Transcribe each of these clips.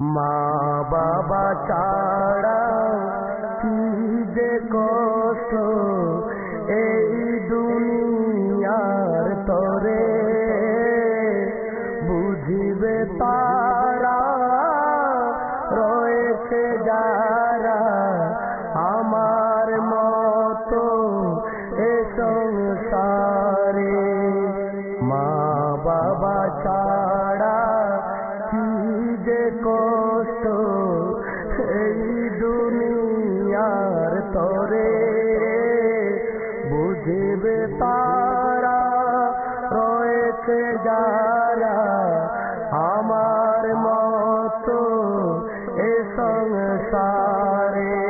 মা বাবা ছাড়া কি যে কষ্ট এই দুনিয়ার তরে, বুঝিবে তারা রয়েছে যারা আমার মতো এ সংসারে। মা বাবা ছাড়া কি যে কষ্ট এই দুনিয়ার তরে, বুঝিবে তারা রয়েছে যারা আমার মতো এ সংসারে।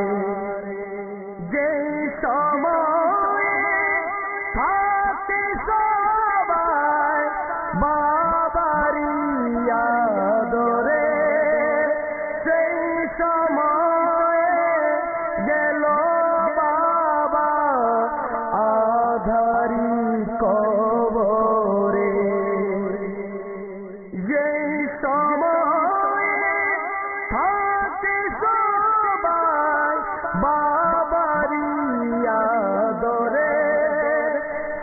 যেই সময়ে থাকে সবাই বাবারি আদরে, সেই সময়ে গেল বাবা আধারি কবরে। যেই সময়ে থাকে সবাই বাবারি আদরে,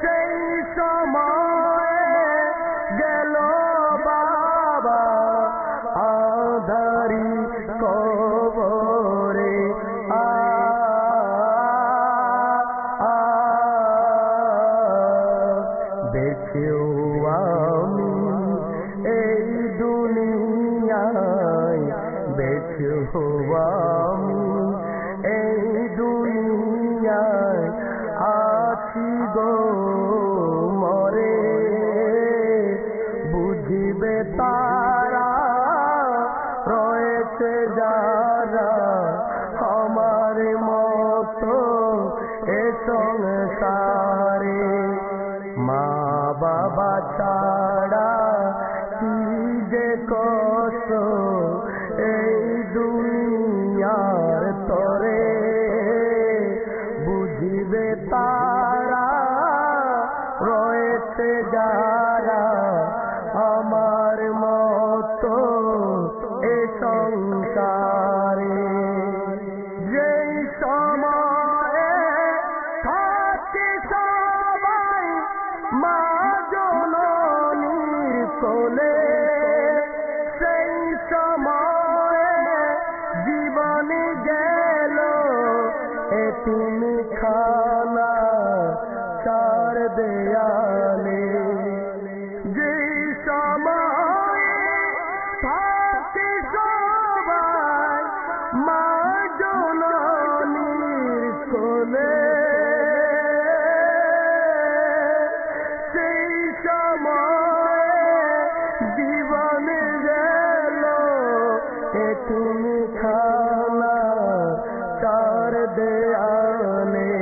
সেই সময়ে গেল বাবা আধারি কবরে। দেখেও আমি এই দুনিয়ায়, দেখেও আমি এই দুনিয়ায় আছি গো মরে, বুঝিবে তারা রয়েছে যারা আমার মতো এ সংসারে। মা বাবা ছাড়া কি যে কষ্ট এই দুনিয়ার তরে, বুঝিবে তারা রয়েছে যারা আমার মতো এ সংসারে। যেই সময়ে থাকে সবাই মা জননীর কোলে, সেই সময়ে জীবনে গেল এতিম খানা চার দেয়ালে। যেই সময়ে থাকে সবাই মা জননীর কোলে, সেই সময়ে জীবনে গেল এতিম খানা চার দেয়ালে।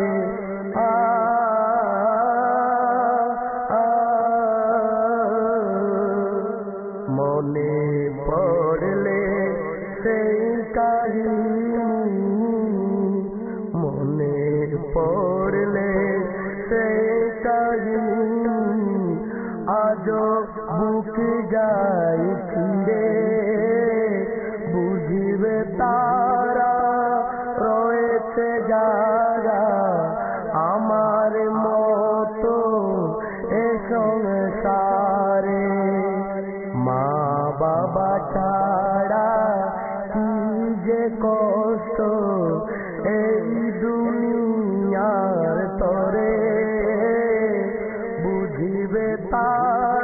মনে পড়লে সেই কাহিনী, মনে পড়লে সেই কাহিনী, আজও বুকে যাই ফিরে, বুঝিবে তারা রয়েছে যারা আমার মতো এ সংসারে। মা বাবা ছাড়া কি যে কষ্ট এই দুনিয়ার তরে, বুঝিবে তারা